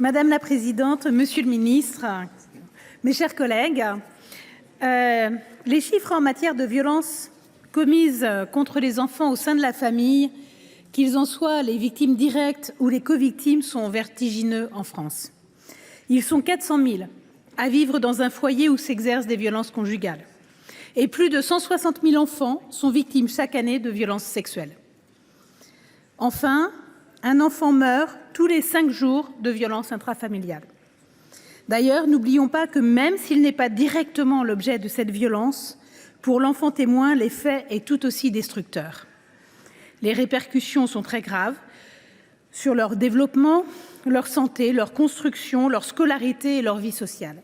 Madame la Présidente, Monsieur le Ministre, mes chers collègues, les chiffres en matière de violences commises contre les enfants au sein de la famille, qu'ils en soient les victimes directes ou les covictimes, sont vertigineux en France. Ils sont 400 000 à vivre dans un foyer où s'exercent des violences conjugales. Et plus de 160 000 enfants sont victimes chaque année de violences sexuelles. Enfin, un enfant meurt tous les 5 jours de violences intrafamiliales. D'ailleurs, n'oublions pas que même s'il n'est pas directement l'objet de cette violence, pour l'enfant témoin, l'effet est tout aussi destructeur. Les répercussions sont très graves sur leur développement, leur santé, leur construction, leur scolarité et leur vie sociale.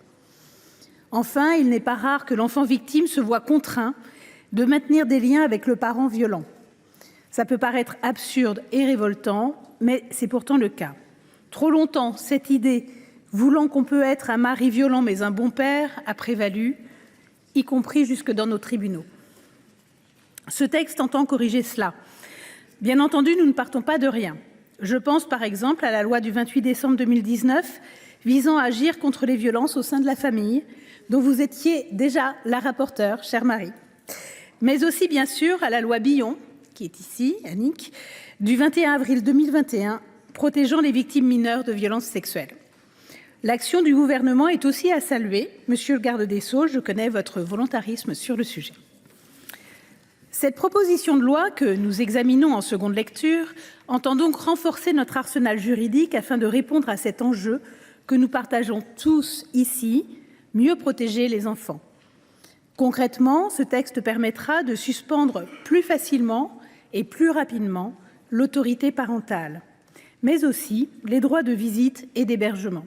Enfin, il n'est pas rare que l'enfant victime se voit contraint de maintenir des liens avec le parent violent. Ça peut paraître absurde et révoltant, mais c'est pourtant le cas. Trop longtemps, cette idée voulant qu'on peut être un mari violent mais un bon père a prévalu, y compris jusque dans nos tribunaux. Ce texte entend corriger cela. Bien entendu, nous ne partons pas de rien. Je pense par exemple à la loi du 28 décembre 2019 visant à agir contre les violences au sein de la famille, dont vous étiez déjà la rapporteure, chère Marie. Mais aussi, bien sûr, à la loi Billon, qui est ici, Annick, du 21 avril 2021, protégeant les victimes mineures de violences sexuelles. L'action du gouvernement est aussi à saluer. Monsieur le garde des Sceaux, je connais votre volontarisme sur le sujet. Cette proposition de loi que nous examinons en seconde lecture entend donc renforcer notre arsenal juridique afin de répondre à cet enjeu que nous partageons tous ici, mieux protéger les enfants. Concrètement, ce texte permettra de suspendre plus facilement et plus rapidement l'autorité parentale, mais aussi les droits de visite et d'hébergement.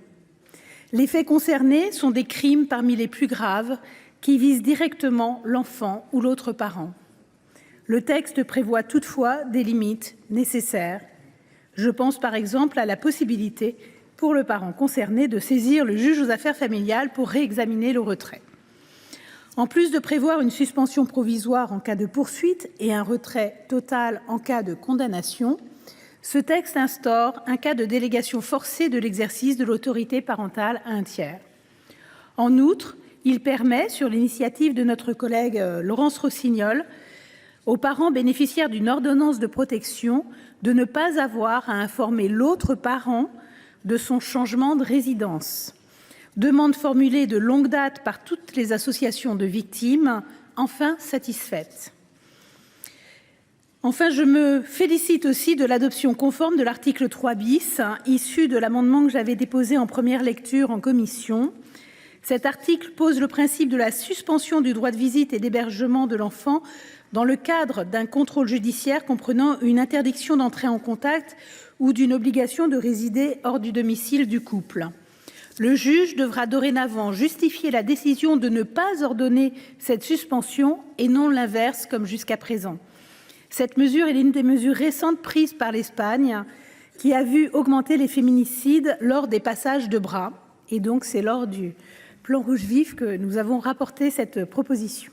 Les faits concernés sont des crimes parmi les plus graves qui visent directement l'enfant ou l'autre parent. Le texte prévoit toutefois des limites nécessaires. Je pense par exemple à la possibilité pour le parent concerné de saisir le juge aux affaires familiales pour réexaminer le retrait. En plus de prévoir une suspension provisoire en cas de poursuite et un retrait total en cas de condamnation, ce texte instaure un cas de délégation forcée de l'exercice de l'autorité parentale à un tiers. En outre, il permet, sur l'initiative de notre collègue Laurence Rossignol, aux parents bénéficiaires d'une ordonnance de protection de ne pas avoir à informer l'autre parent de son changement de résidence. Demande formulée de longue date par toutes les associations de victimes, enfin satisfaite. Enfin, je me félicite aussi de l'adoption conforme de l'article 3 bis, issu de l'amendement que j'avais déposé en première lecture en commission. Cet article pose le principe de la suspension du droit de visite et d'hébergement de l'enfant dans le cadre d'un contrôle judiciaire comprenant une interdiction d'entrer en contact ou d'une obligation de résider hors du domicile du couple. Le juge devra dorénavant justifier la décision de ne pas ordonner cette suspension et non l'inverse comme jusqu'à présent. Cette mesure est l'une des mesures récentes prises par l'Espagne qui a vu augmenter les féminicides lors des passages de bras. Et donc c'est lors du plan rouge vif que nous avons rapporté cette proposition.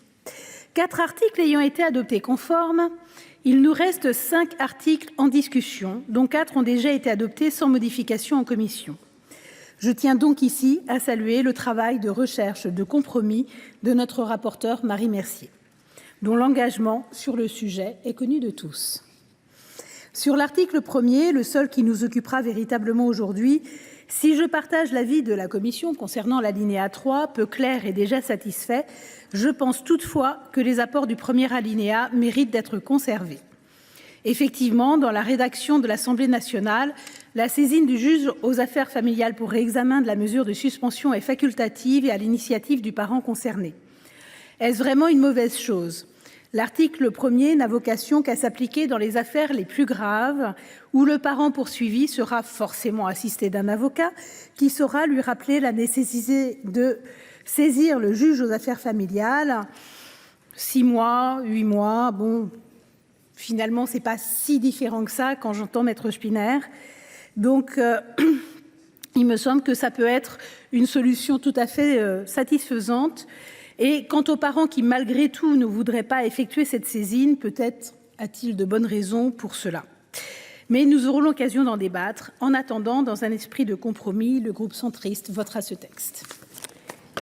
4 articles ayant été adoptés conformes, il nous reste 5 articles en discussion, dont 4 ont déjà été adoptés sans modification en commission. Je tiens donc ici à saluer le travail de recherche de compromis de notre rapporteure Marie Mercier, dont l'engagement sur le sujet est connu de tous. Sur l'article 1er, le seul qui nous occupera véritablement aujourd'hui, si je partage l'avis de la Commission concernant l'alinéa 3, peu clair et déjà satisfait, je pense toutefois que les apports du premier alinéa méritent d'être conservés. Effectivement, dans la rédaction de l'Assemblée nationale, la saisine du juge aux affaires familiales pour réexamen de la mesure de suspension est facultative et à l'initiative du parent concerné. Est-ce vraiment une mauvaise chose ? L'article 1er n'a vocation qu'à s'appliquer dans les affaires les plus graves où le parent poursuivi sera forcément assisté d'un avocat qui saura lui rappeler la nécessité de saisir le juge aux affaires familiales. 6 mois, 8 mois, bon, finalement, ce n'est pas si différent que ça quand j'entends Maître Spinner. Donc, il me semble que ça peut être une solution tout à fait satisfaisante. Et quant aux parents qui, malgré tout, ne voudraient pas effectuer cette saisine, peut-être a-t-il de bonnes raisons pour cela. Mais nous aurons l'occasion d'en débattre. En attendant, dans un esprit de compromis, le groupe centriste votera ce texte.